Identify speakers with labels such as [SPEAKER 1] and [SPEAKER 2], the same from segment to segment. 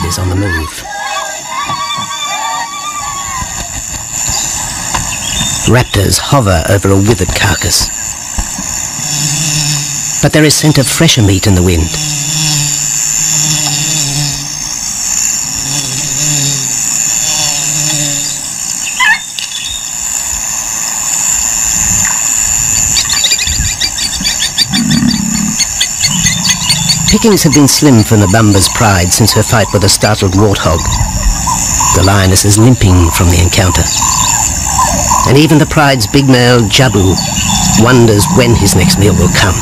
[SPEAKER 1] is on the move. Raptors hover over a withered carcass. But there is scent of fresher meat in the wind. Pickings have been slim for Nabamba's pride since her fight with a startled warthog. The lioness is limping from the encounter. And even the pride's big male, Jabu, wonders when his next meal will come.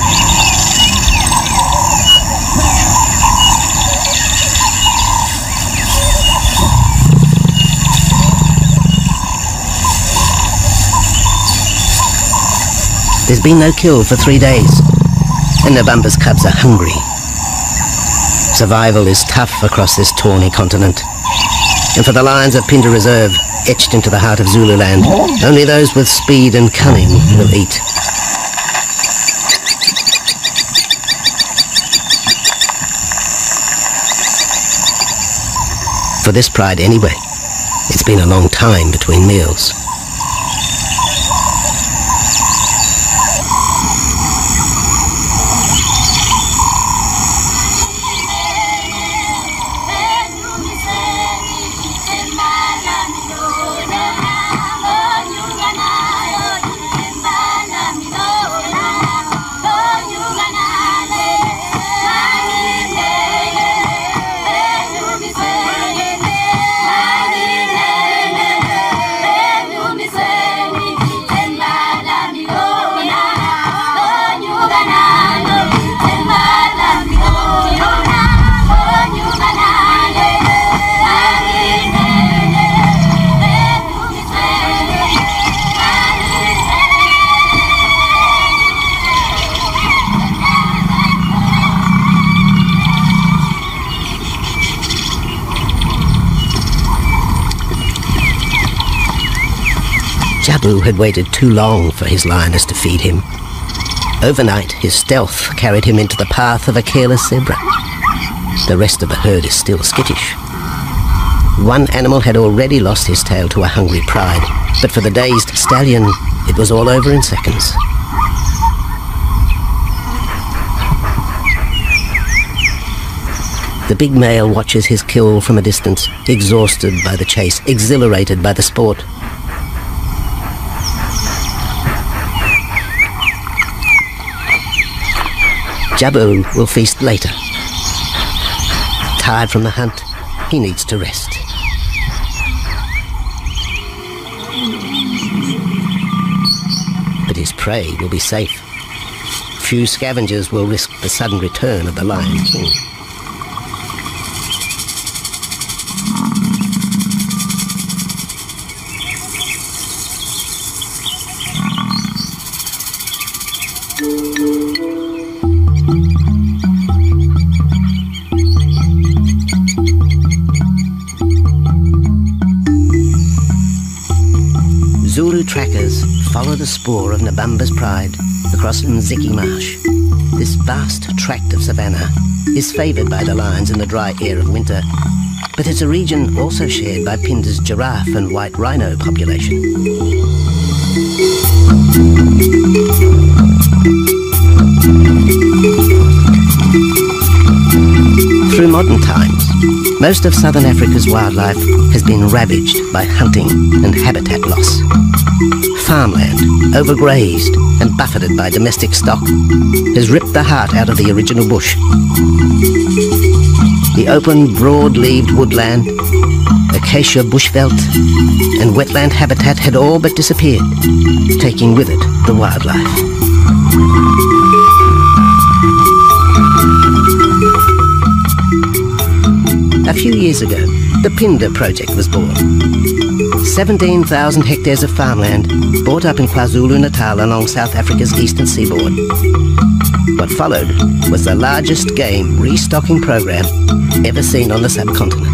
[SPEAKER 1] There's been no kill for 3 days, and Nabamba's cubs are hungry. Survival is tough across this tawny continent, and for the lions of Pinda Reserve, etched into the heart of Zululand, only those with speed and cunning will eat. For this pride anyway, it's been a long time between meals. Jabu had waited too long for his lioness to feed him. Overnight, his stealth carried him into the path of a careless zebra. The rest of the herd is still skittish. One animal had already lost his tail to a hungry pride, but for the dazed stallion, it was all over in seconds. The big male watches his kill from a distance, exhausted by the chase, exhilarated by the sport. Jabu will feast later. Tired from the hunt, he needs to rest. But his prey will be safe. Few scavengers will risk the sudden return of the Lion King. Zulu trackers follow the spoor of Nabamba's pride across Mziki Marsh. This vast tract of savanna is favoured by the lions in the dry air of winter, but it's a region also shared by Pinda's giraffe and white rhino population. Through modern times, most of southern Africa's wildlife has been ravaged by hunting and habitat loss. Farmland, overgrazed and buffeted by domestic stock, has ripped the heart out of the original bush. The open, broad-leaved woodland, acacia bushveld, and wetland habitat had all but disappeared, taking with it the wildlife. A few years ago, the Pinda project was born. 17,000 hectares of farmland bought up in KwaZulu-Natal along South Africa's eastern seaboard. What followed was the largest game restocking program ever seen on the subcontinent.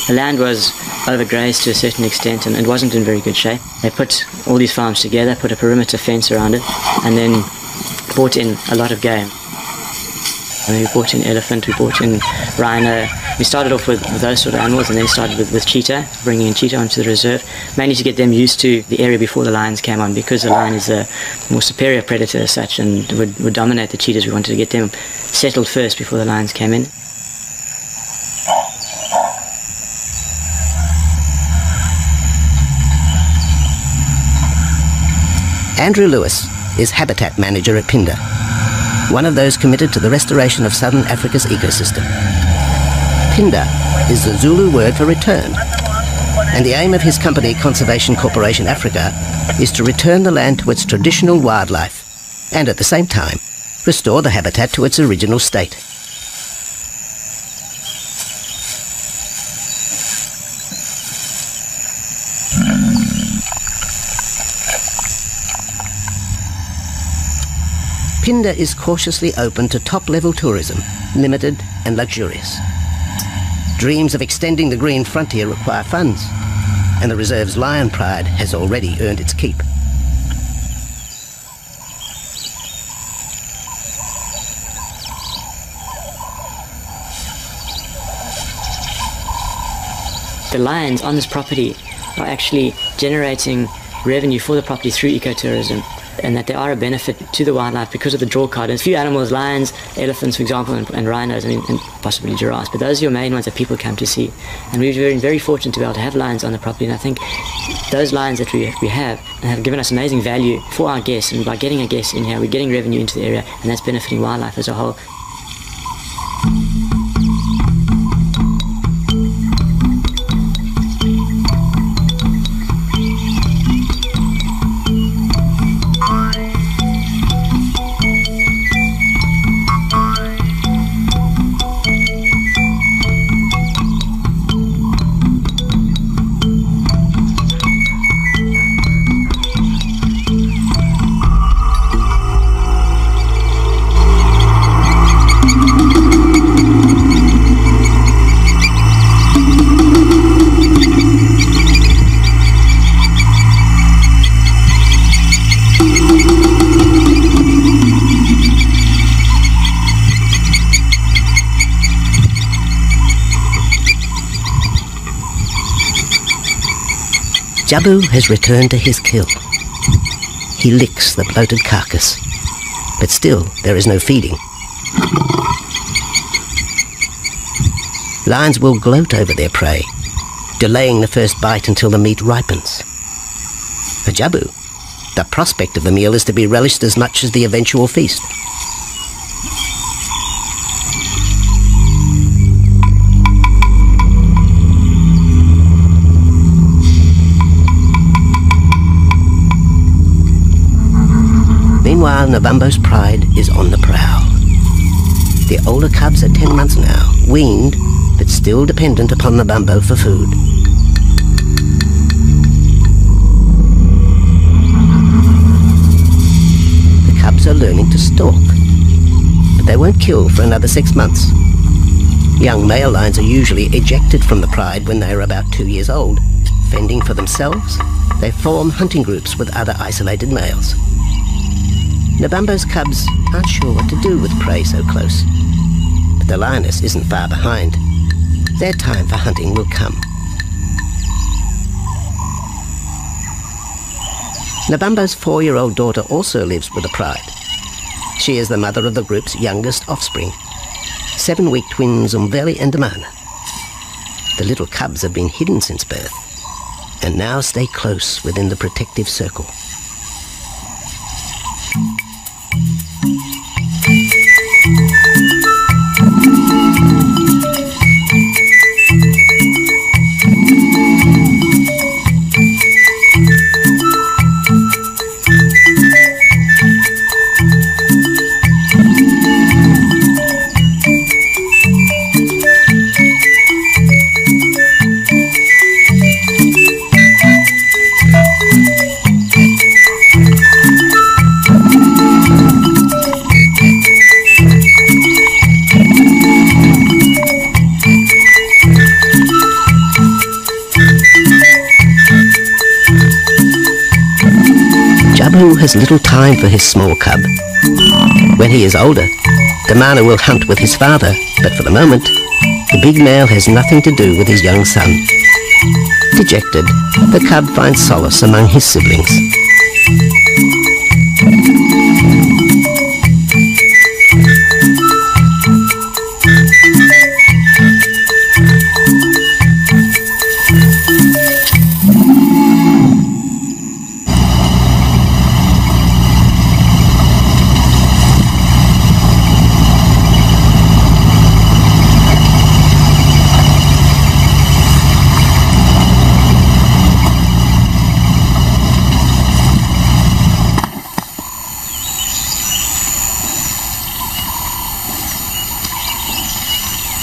[SPEAKER 2] The land was overgrazed to a certain extent and it wasn't in very good shape. They put all these farms together, put a perimeter fence around it, and then brought in a lot of game. We brought in elephant, we brought in rhino. We started off with those sort of animals, and then started with cheetah, bringing in cheetah onto the reserve, mainly to get them used to the area before the lions came on, because the lion is a more superior predator as such and would dominate the cheetahs. We wanted to get them settled first before the lions came in.
[SPEAKER 1] Andrew Lewis is habitat manager at Phinda, one of those committed to the restoration of southern Africa's ecosystem. Phinda is the Zulu word for return, and the aim of his company, Conservation Corporation Africa, is to return the land to its traditional wildlife and at the same time restore the habitat to its original state. Phinda is cautiously open to top-level tourism, limited and luxurious. Dreams of extending the green frontier require funds, and the reserve's lion pride has already earned its keep.
[SPEAKER 2] The lions on this property are actually generating revenue for the property through ecotourism, and that they are a benefit to the wildlife because of the draw card. And a few animals, lions, elephants, for example, and rhinos, and possibly giraffes, but those are your main ones that people come to see. And we've been very fortunate to be able to have lions on the property, and I think those lions that we have given us amazing value for our guests, and by getting our guests in here, we're getting revenue into the area, and that's benefiting wildlife as a whole.
[SPEAKER 1] Jabu has returned to his kill. He licks the bloated carcass, but still there is no feeding. Lions will gloat over their prey, delaying the first bite until the meat ripens. For Jabu, the prospect of the meal is to be relished as much as the eventual feast. Meanwhile, Nabambo's pride is on the prowl. The older cubs are 10 months now, weaned, but still dependent upon Nabambo for food. The cubs are learning to stalk, but they won't kill for another 6 months. Young male lions are usually ejected from the pride when they are about 2 years old. Fending for themselves, they form hunting groups with other isolated males. Nabambo's cubs aren't sure what to do with prey so close, but the lioness isn't far behind. Their time for hunting will come. Nabambo's 4-year-old daughter also lives with the pride. She is the mother of the group's youngest offspring, 7-week twins Umveli and Damana. The little cubs have been hidden since birth, and now stay close within the protective circle. has little time for his small cub. When he is older, Damana will hunt with his father, but for the moment, the big male has nothing to do with his young son. Dejected, the cub finds solace among his siblings.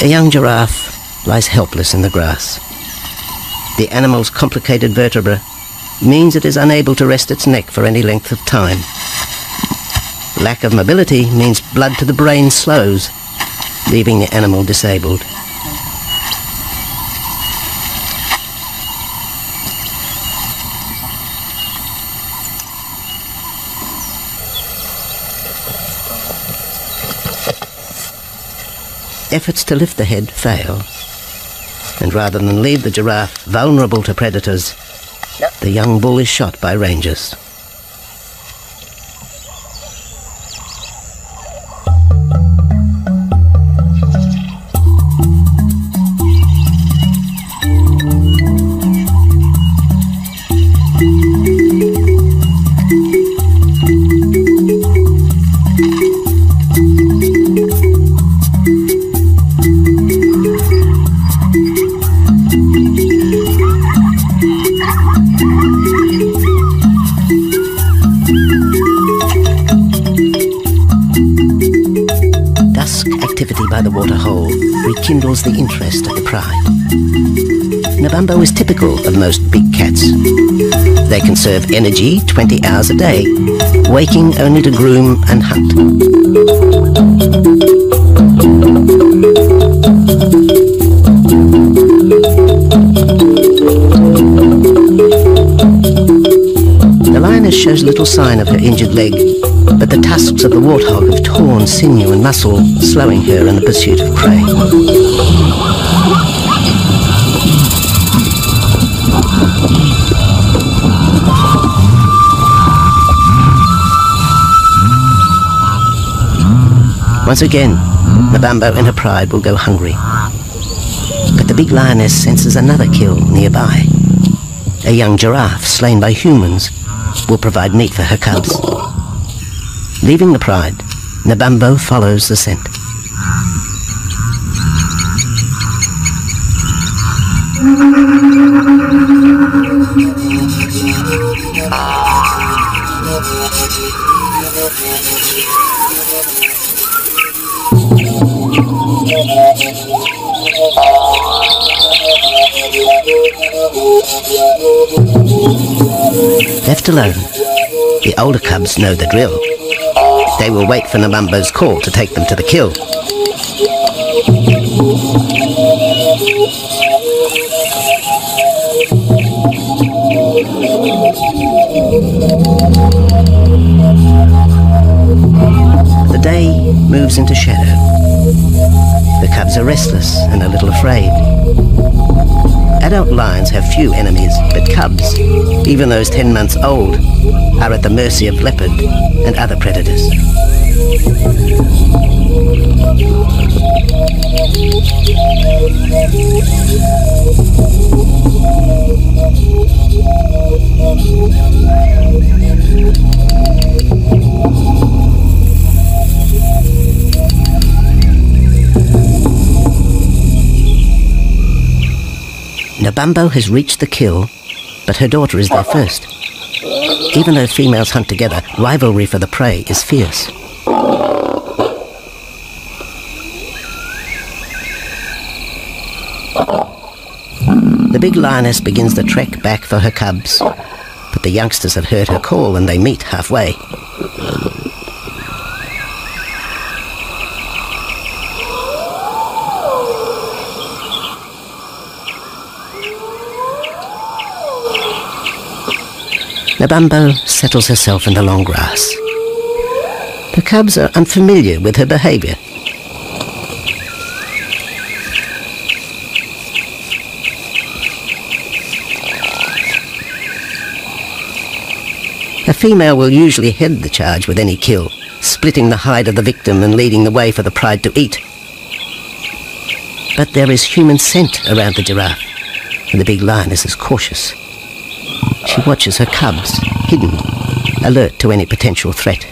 [SPEAKER 1] A young giraffe lies helpless in the grass. The animal's complicated vertebra means it is unable to rest its neck for any length of time. Lack of mobility means blood to the brain slows, leaving the animal disabled. Efforts to lift the head fail, and rather than leave the giraffe vulnerable to predators, the young bull is shot by rangers. By the waterhole rekindles the interest of the pride. Nabambo is typical of most big cats. They conserve energy 20 hours a day, waking only to groom and hunt. The lioness shows little sign of her injured leg, but the tusks of the warthog have torn sinew and muscle, slowing her in the pursuit of prey. Once again, Nabambo and her pride will go hungry. But the big lioness senses another kill nearby. A young giraffe slain by humans will provide meat for her cubs. Leaving the pride, Nabambo follows the scent. Left alone, the older cubs know the drill. They will wait for Nabambo's call to take them to the kill. The day moves into shadow. The cubs are restless and a little afraid. Adult lions have few enemies, but cubs, even those 10 months old, are at the mercy of leopard and other predators. Nabambo has reached the kill, but her daughter is there first. Even though females hunt together, rivalry for the prey is fierce. The big lioness begins the trek back for her cubs, but the youngsters have heard her call and they meet halfway. Nabambo settles herself in the long grass. The cubs are unfamiliar with her behaviour. A female will usually head the charge with any kill, splitting the hide of the victim and leading the way for the pride to eat. But there is human scent around the giraffe, and the big lioness is cautious. She watches her cubs, hidden, alert to any potential threat.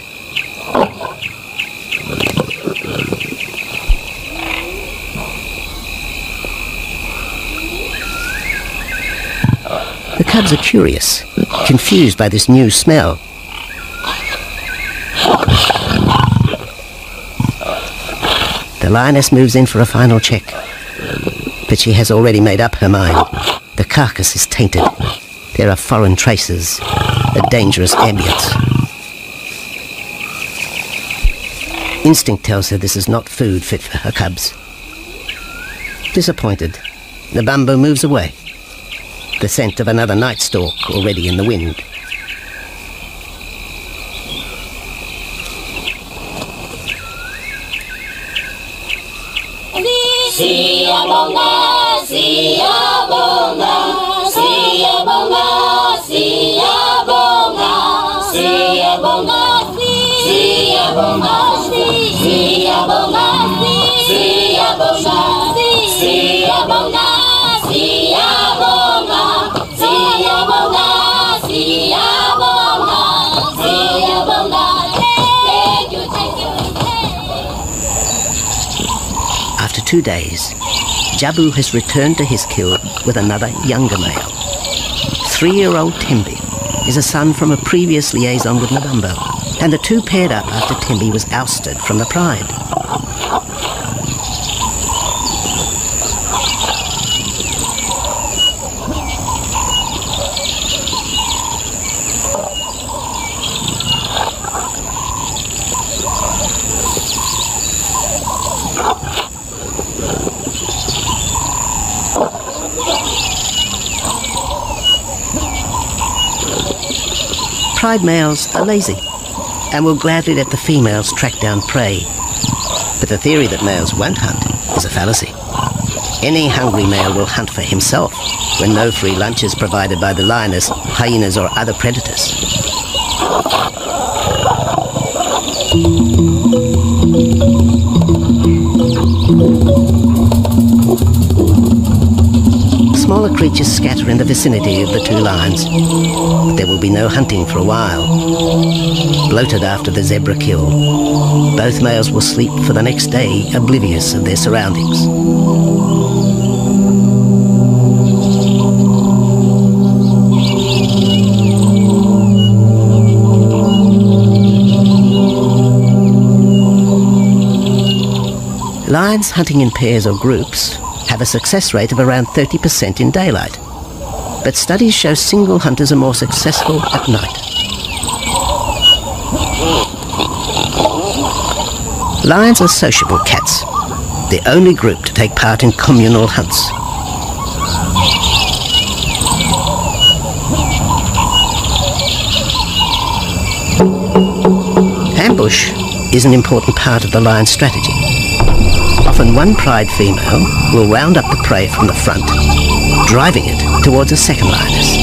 [SPEAKER 1] The cubs are curious, confused by this new smell. The lioness moves in for a final check, but she has already made up her mind. The carcass is tainted. There are foreign traces, a dangerous ambience. Instinct tells her this is not food fit for her cubs. Disappointed, Nabambo moves away, the scent of another night stalk already in the wind.
[SPEAKER 3] Siyabonga, siyabonga, siyabonga, siyabonga, siyabonga, siyabonga, siyabonga, siyabonga, siyabonga, siyabonga, siyabonga, siyabonga, siyabonga. Thank you.
[SPEAKER 1] After 2 days, Jabu has returned to his kill with another younger male. 3-year-old Tembi is a son from a previous liaison with Nabambo, and the two paired up after Tembi was ousted from the pride. Pride males are lazy and will gladly let the females track down prey. But the theory that males won't hunt is a fallacy. Any hungry male will hunt for himself when no free lunch is provided by the lioness, hyenas or other predators. Smaller creatures scatter in the vicinity of the two lions, but there will be no hunting for a while. Bloated after the zebra kill, both males will sleep for the next day, oblivious of their surroundings. Lions hunting in pairs or groups have a success rate of around 30% in daylight, but studies show single hunters are more successful at night. Lions are sociable cats, the only group to take part in communal hunts. Ambush is an important part of the lion's strategy. Often one pride female will round up the prey from the front, driving it towards a second lioness.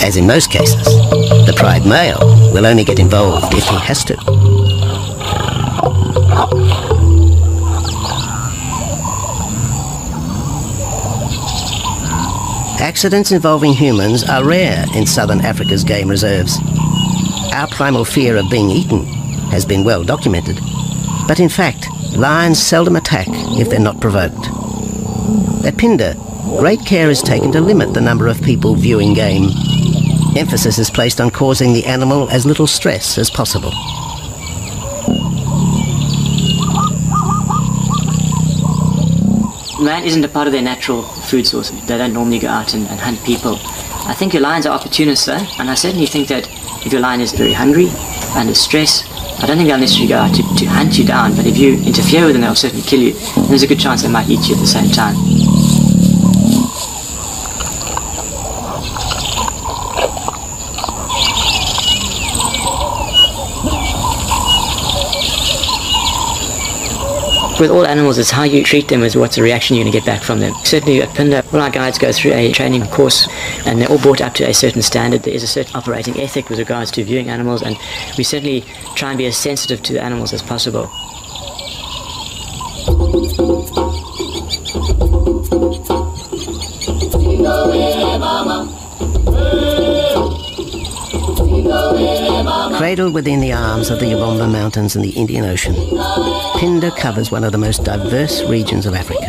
[SPEAKER 1] As in most cases, the pride male will only get involved if he has to. Accidents involving humans are rare in southern Africa's game reserves. Our primal fear of being eaten has been well documented, but in fact, lions seldom attack if they're not provoked. At Phinda, great care is taken to limit the number of people viewing game. Emphasis is placed on causing the animal as little stress as possible.
[SPEAKER 2] Man isn't a part of their natural food source. They don't normally go out and hunt people. I think your lions are opportunists though, and I certainly think that if your lion is very hungry, under stress, I don't think they'll necessarily go out to hunt you down, but if you interfere with them, they'll certainly kill you. And there's a good chance they might eat you at the same time. With all animals, it's how you treat them is what's the reaction you're going to get back from them. Certainly at Phinda, all our guides go through a training course and they're all brought up to a certain standard. There is a certain operating ethic with regards to viewing animals, and we certainly try and be as sensitive to the animals as possible.
[SPEAKER 1] Cradled within the arms of the Yabomba Mountains and the Indian Ocean, Phinda covers one of the most diverse regions of Africa.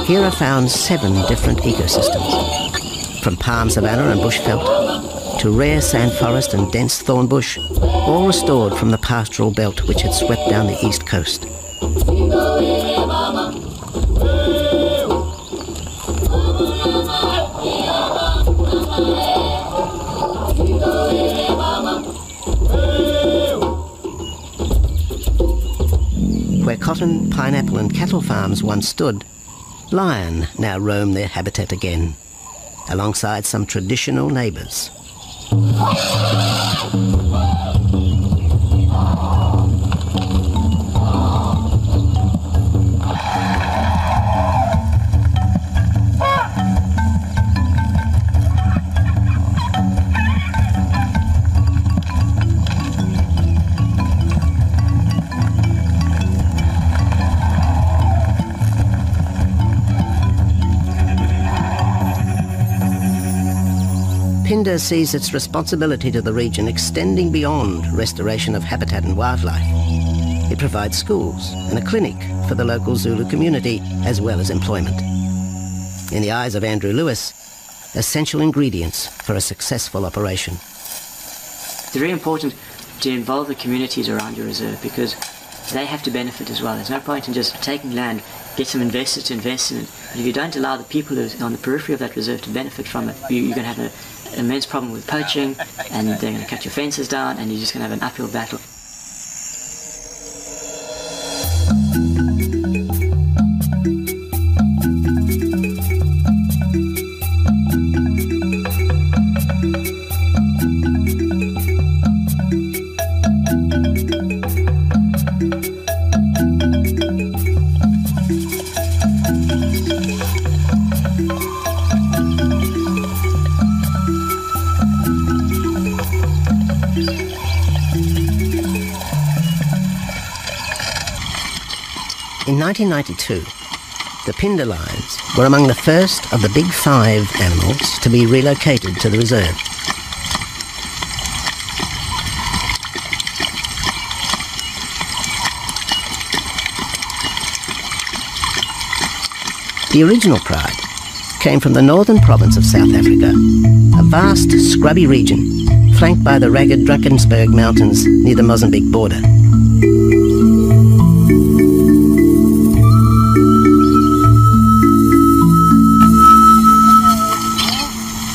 [SPEAKER 1] Here are found 7 different ecosystems, from palm savanna and bushveld to rare sand forest and dense thorn bush, all restored from the pastoral belt which had swept down the east coast. Where cotton, pineapple and cattle farms once stood, lion now roam their habitat again, alongside some traditional neighbours. Phinda sees its responsibility to the region extending beyond restoration of habitat and wildlife. It provides schools and a clinic for the local Zulu community, as well as employment. In the eyes of Andrew Lewis, essential ingredients for a successful operation.
[SPEAKER 2] It's very important to involve the communities around your reserve because they have to benefit as well. There's no point in just taking land, get some investors to invest in it. But if you don't allow the people who are on the periphery of that reserve to benefit from it, you're going to have an immense problem with poaching, and they're going to cut your fences down, and you're just going to have an uphill battle.
[SPEAKER 1] In 1992, the Phinda lions were among the first of the big 5 animals to be relocated to the reserve. The original pride came from the northern province of South Africa, a vast scrubby region flanked by the ragged Drakensberg Mountains near the Mozambique border.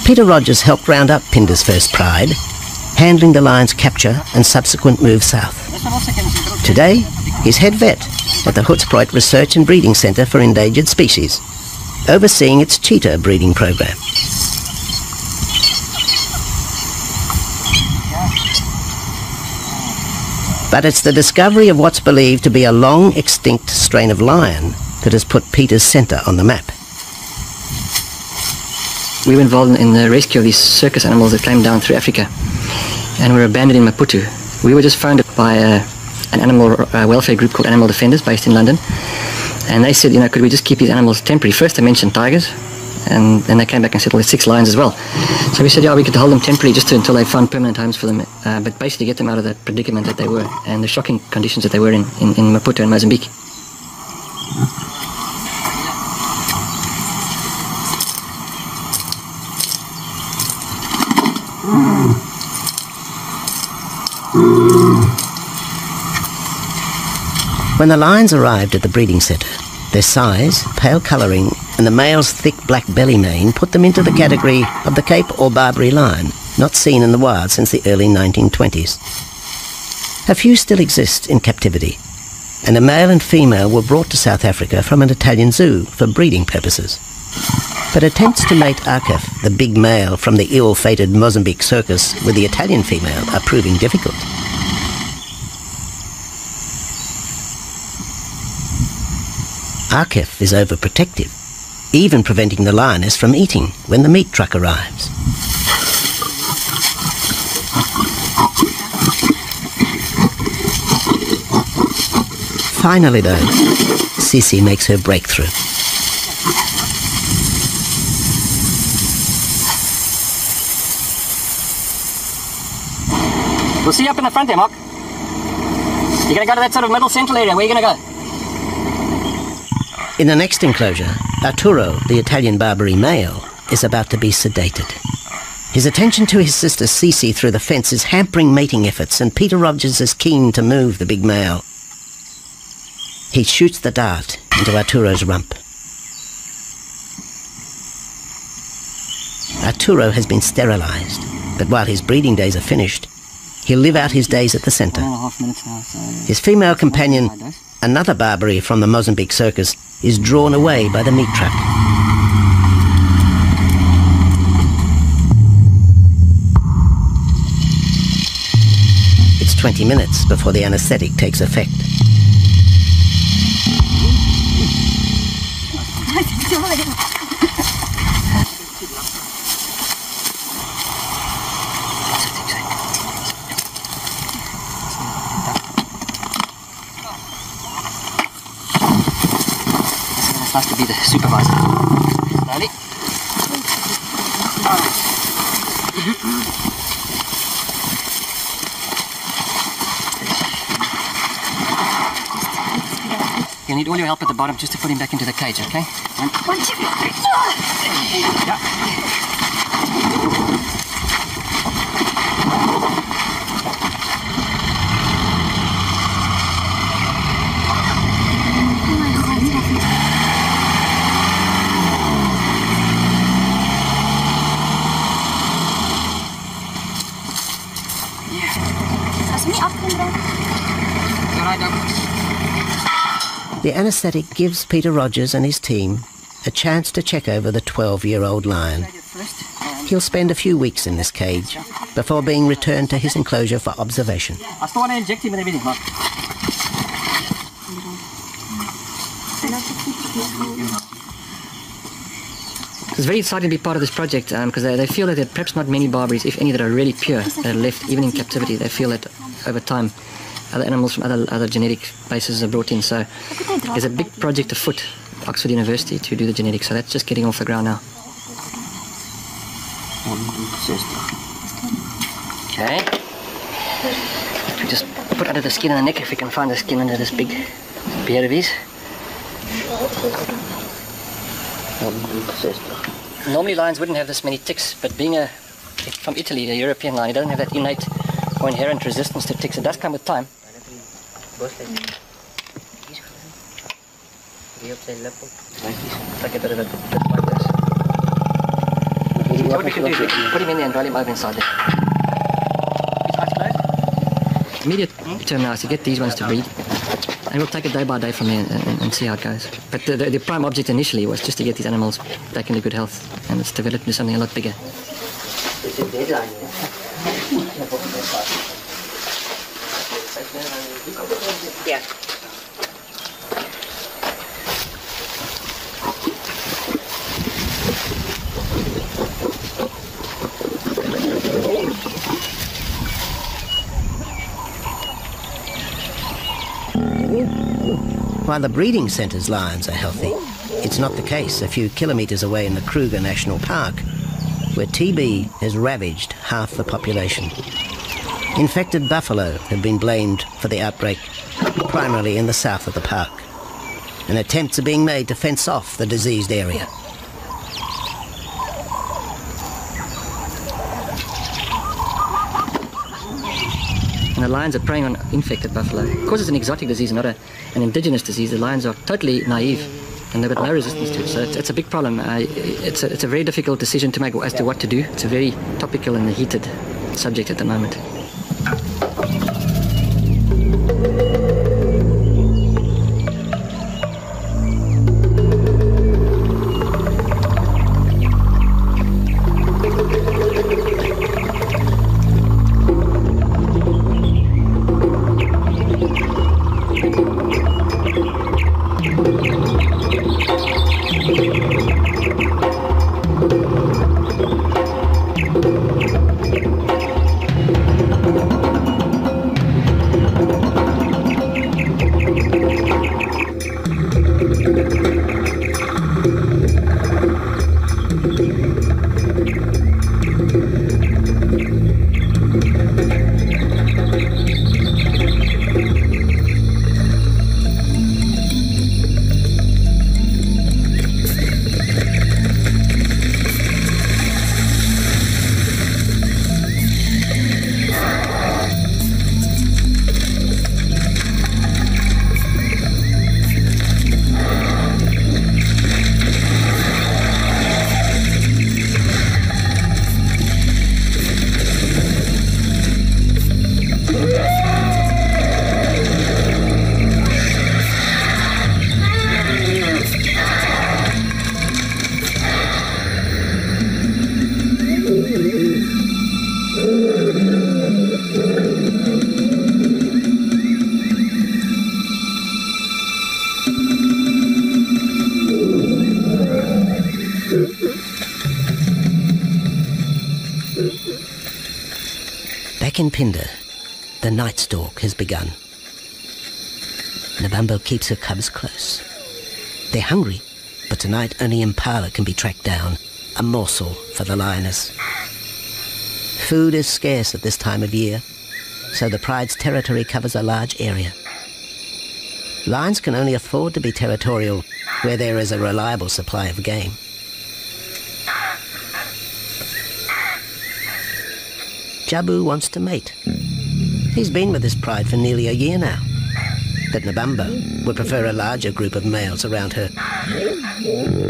[SPEAKER 1] Peter Rogers helped round up Phinda's first pride, handling the lion's capture and subsequent move south. Today, he's head vet at the Hoedspruit Research and Breeding Centre for Endangered Species, overseeing its cheetah breeding program. But it's the discovery of what's believed to be a long extinct strain of lion that has put Peter's centre on the map.
[SPEAKER 4] We were involved in the rescue of these circus animals that came down through Africa and were abandoned in Maputo. We were just founded by an animal welfare group called Animal Defenders based in London, and they said, could we just keep these animals temporary? First they mentioned tigers, and then they came back and said, well, there's 6 lions as well. So we said, yeah, we could hold them temporarily just until they found permanent homes for them, but basically get them out of the predicament that they were and the shocking conditions that they were in Maputo and Mozambique.
[SPEAKER 1] When the lions arrived at the breeding centre, Their size, pale colouring, and the male's thick black belly mane put them into the category of the Cape or Barbary lion, not seen in the wild since the early 1920s. A few still exist in captivity, and a male and female were brought to South Africa from an Italian zoo for breeding purposes. But attempts to mate Akef, the big male from the ill-fated Mozambique circus, with the Italian female are proving difficult. Akef is overprotective, even preventing the lioness from eating when the meat truck arrives. Finally though, Sisi makes her breakthrough.
[SPEAKER 4] We'll see you up in the front there, Mark. You're going to go to that sort of middle central area. Where are you going to go?
[SPEAKER 1] In the next enclosure, Arturo, the Italian Barbary male, is about to be sedated. His attention to his sister Sisi through the fence is hampering mating efforts, and Peter Rogers is keen to move the big male. He shoots the dart into Arturo's rump. Arturo has been sterilized, but while his breeding days are finished, he'll live out his days at the centre.
[SPEAKER 4] 1.5 minutes now, so...
[SPEAKER 1] His female companion, another Barbary from the Mozambique circus, is drawn away by the meat truck. It's 20 minutes before the anaesthetic takes effect.
[SPEAKER 4] It's nice to be the supervisor. Slowly. You'll need all your help at the bottom just to put him back into the cage, okay? 1, 2, 3. Yeah.
[SPEAKER 1] The anaesthetic gives Peter Rogers and his team a chance to check over the 12-year-old lion. He'll spend a few weeks in this cage before being returned to his enclosure for observation.
[SPEAKER 4] I still want to inject him and everything, Mark. It's very exciting to be part of this project because they feel that there are perhaps not many Barbaries, if any, that are really pure, that are left even in captivity. They feel that over time other animals from other genetic bases are brought in. So there's a big project afoot at Oxford University to do the genetics. So that's just getting off the ground now. Okay. We just put under the skin on the neck if we can find the skin under this big beard of his. Normally lions wouldn't have this many ticks, but being from Italy, a European lion, it doesn't have that innate or inherent resistance to ticks. It does come with time. Like a bit of a like this. What we can do is put him in there and roll him over inside there. Immediate term now is to get these ones to breed. And we'll take it day by day from there and see how it goes. But the prime object initially was just to get these animals back into good health, and it's developed into something a lot bigger. Yeah.
[SPEAKER 1] While the breeding centre's lions are healthy, it's not the case a few kilometres away in the Kruger National Park, where TB has ravaged half the population. Infected buffalo have been blamed for the outbreak, primarily in the south of the park, and attempts are being made to fence off the diseased area.
[SPEAKER 4] And the lions are preying on infected buffalo. Because it's an exotic disease and not an indigenous disease, the lions are totally naive and they've got no resistance to it. So it's a big problem. It's a very difficult decision to make as to what to do. It's a very topical and heated subject at the moment.
[SPEAKER 1] Back in Phinda, the night stalk has begun. Nabambo keeps her cubs close. They're hungry, but tonight only Impala can be tracked down, a morsel for the lioness. Food is scarce at this time of year, so the pride's territory covers a large area. Lions can only afford to be territorial where there is a reliable supply of game. Jabu wants to mate. He's been with his pride for nearly a year now. But Nabambo would prefer a larger group of males around her.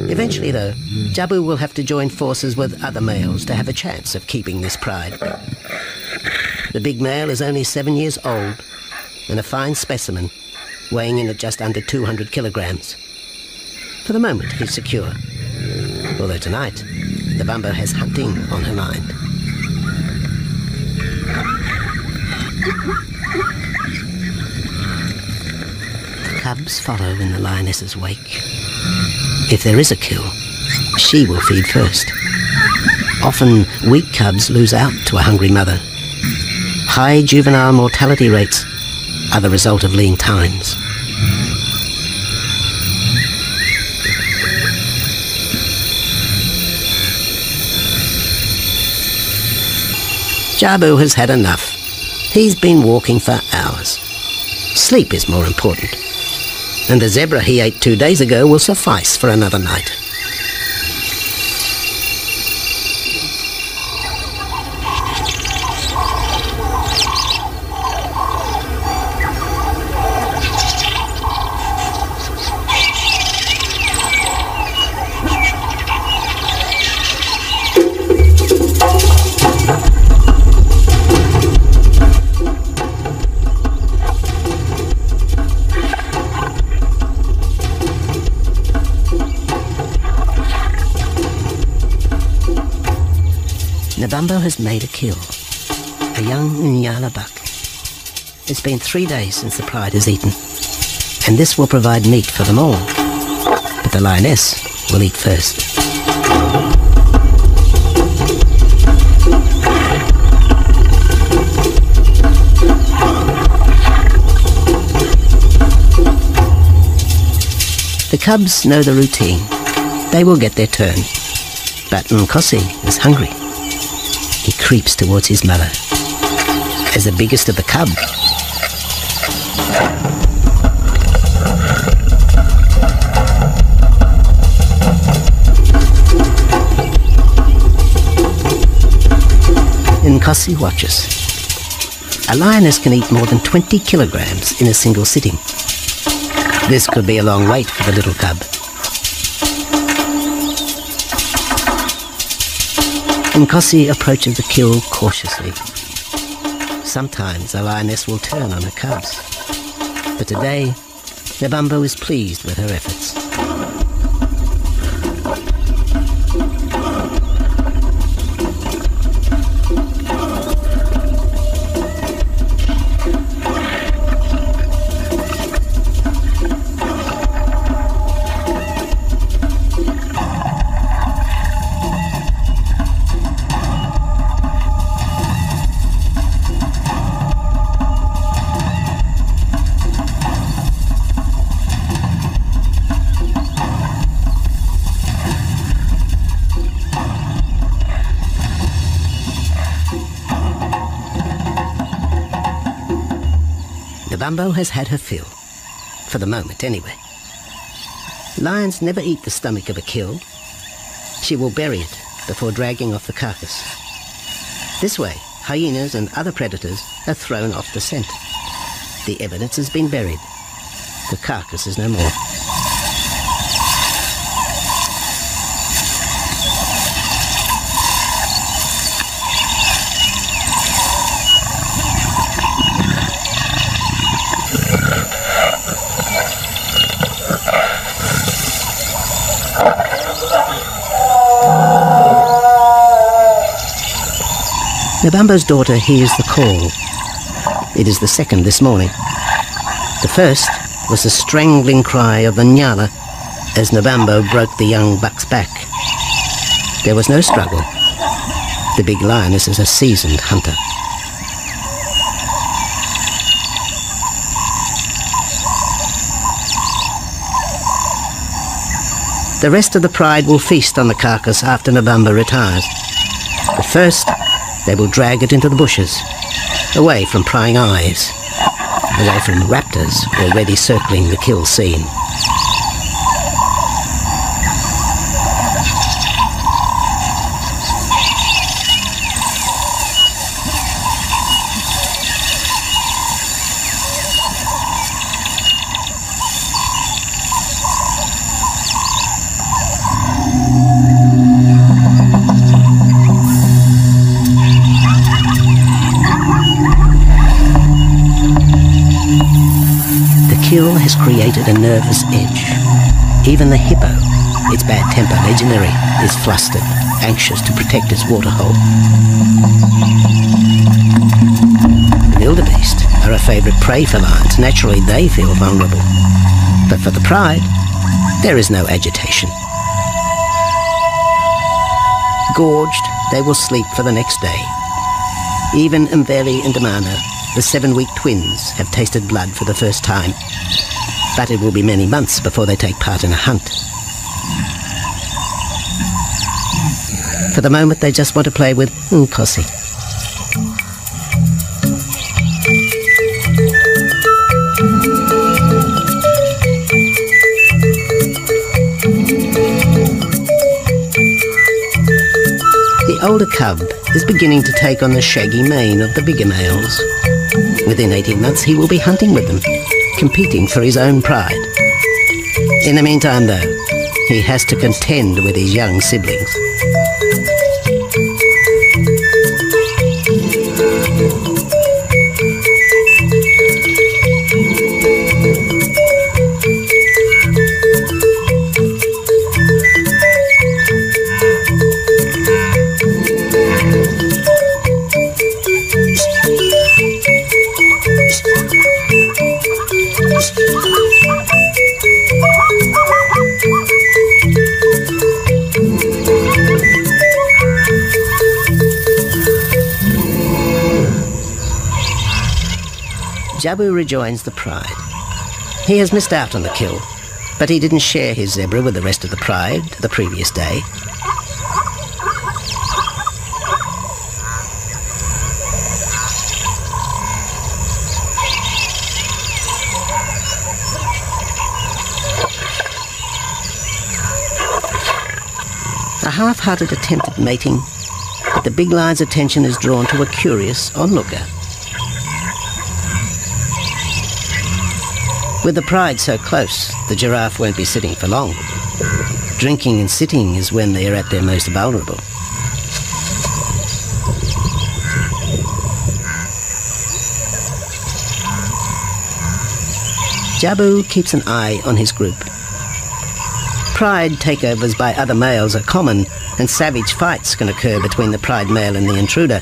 [SPEAKER 1] Eventually, though, Jabu will have to join forces with other males to have a chance of keeping this pride. The big male is only 7 years old and a fine specimen, weighing in at just under 200 kilograms. For the moment, he's secure. Although tonight, Nabambo has hunting on her mind. The cubs follow in the lioness's wake. If there is a kill, she will feed first. Often, weak cubs lose out to a hungry mother. High juvenile mortality rates are the result of lean times. Jabu has had enough. He's been walking for hours. Sleep is more important. And the zebra he ate 2 days ago will suffice for another night. Nabambo has made a kill, a young Nyala buck. It's been 3 days since the pride has eaten, and this will provide meat for them all. But the lioness will eat first. The cubs know the routine. They will get their turn. But Nkosi is hungry. He creeps towards his mother. As the biggest of the cub, Nkosi watches. A lioness can eat more than 20 kilograms in a single sitting. This could be a long wait for the little cub. Nkosi approaches the kill cautiously. Sometimes a lioness will turn on her cubs, but today Nabambo is pleased with her efforts. Nabambo has had her fill, for the moment anyway. Lions never eat the stomach of a kill. She will bury it before dragging off the carcass. This way, hyenas and other predators are thrown off the scent. The evidence has been buried. The carcass is no more. Nabambo's daughter hears the call. It is the second this morning. The first was the strangling cry of the Nyala as Nabambo broke the young buck's back. There was no struggle. The big lioness is a seasoned hunter. The rest of the pride will feast on the carcass after Nabambo retires. But first, they will drag it into the bushes, away from prying eyes, away from raptors already circling the kill scene. Kill has created a nervous edge. Even the hippo, its bad temper legendary, is flustered, anxious to protect its waterhole. The wildebeest are a favourite prey for lions. Naturally, they feel vulnerable. But for the pride, there is no agitation. Gorged, they will sleep for the next day. Even Mveli and Damana, the 7-week twins, have tasted blood for the first time. But it will be many months before they take part in a hunt. For the moment, they just want to play with Nkosi. The older cub is beginning to take on the shaggy mane of the bigger males. Within 18 months, he will be hunting with them, competing for his own pride. In the meantime, though, he has to contend with his young siblings. Jabu rejoins the pride. He has missed out on the kill, but he didn't share his zebra with the rest of the pride the previous day. A half-hearted attempt at mating, but the big lion's attention is drawn to a curious onlooker. With the pride so close, the giraffe won't be sitting for long. Drinking and sitting is when they are at their most vulnerable. Jabu keeps an eye on his group. Pride takeovers by other males are common, and savage fights can occur between the pride male and the intruder.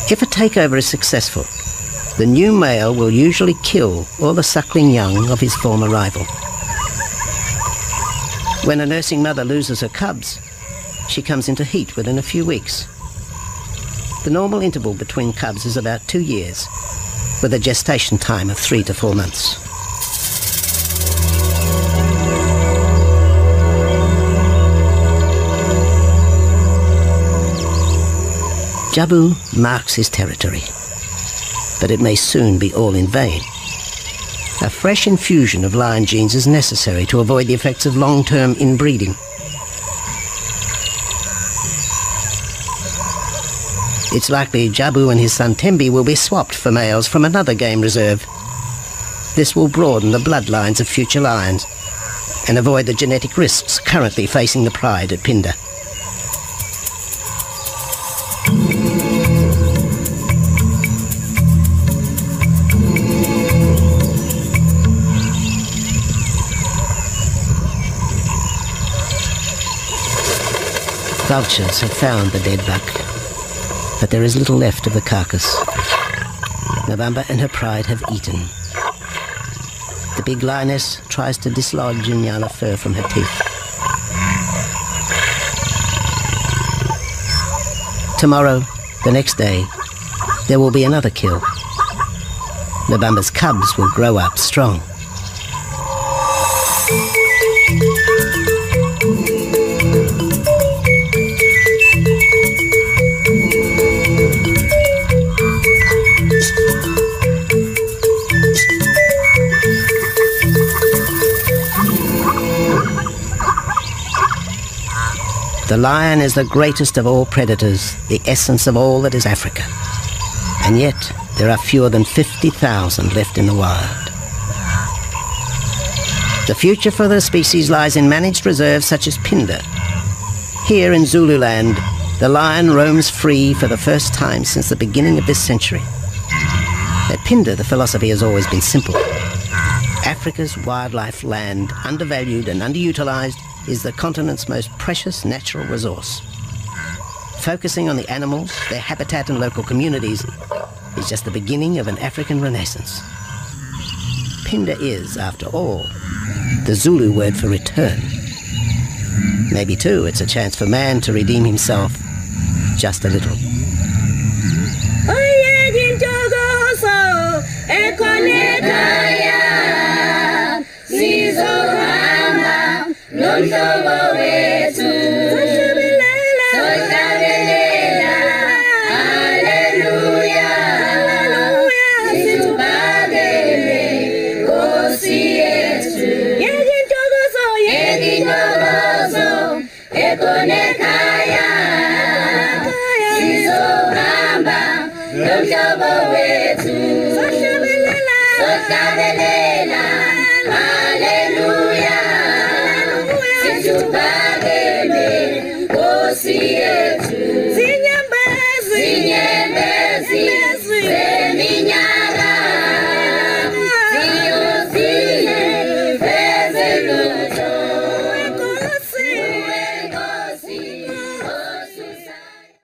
[SPEAKER 1] If a takeover is successful, the new male will usually kill all the suckling young of his former rival. When a nursing mother loses her cubs, she comes into heat within a few weeks. The normal interval between cubs is about 2 years, with a gestation time of 3 to 4 months. Jabu marks his territory, but it may soon be all in vain. A fresh infusion of lion genes is necessary to avoid the effects of long-term inbreeding. It's likely Jabu and his son Tembi will be swapped for males from another game reserve. This will broaden the bloodlines of future lions and avoid the genetic risks currently facing the pride at Phinda. Vultures have found the dead buck, but there is little left of the carcass. Nabamba and her pride have eaten. The big lioness tries to dislodge Inyala fur from her teeth. Tomorrow, the next day, there will be another kill. Nabamba's cubs will grow up strong. The lion is the greatest of all predators, the essence of all that is Africa. And yet, there are fewer than 50,000 left in the wild. The future for the species lies in managed reserves such as Phinda. Here in Zululand, the lion roams free for the first time since the beginning of this century. At Phinda, the philosophy has always been simple. Africa's wildlife land, undervalued and underutilized, is the continent's most precious natural resource. Focusing on the animals, their habitat and local communities is just the beginning of an African renaissance. Phinda is, after all, the Zulu word for return. Maybe, too, it's a chance for man to redeem himself just a little.
[SPEAKER 3] Hallelujah.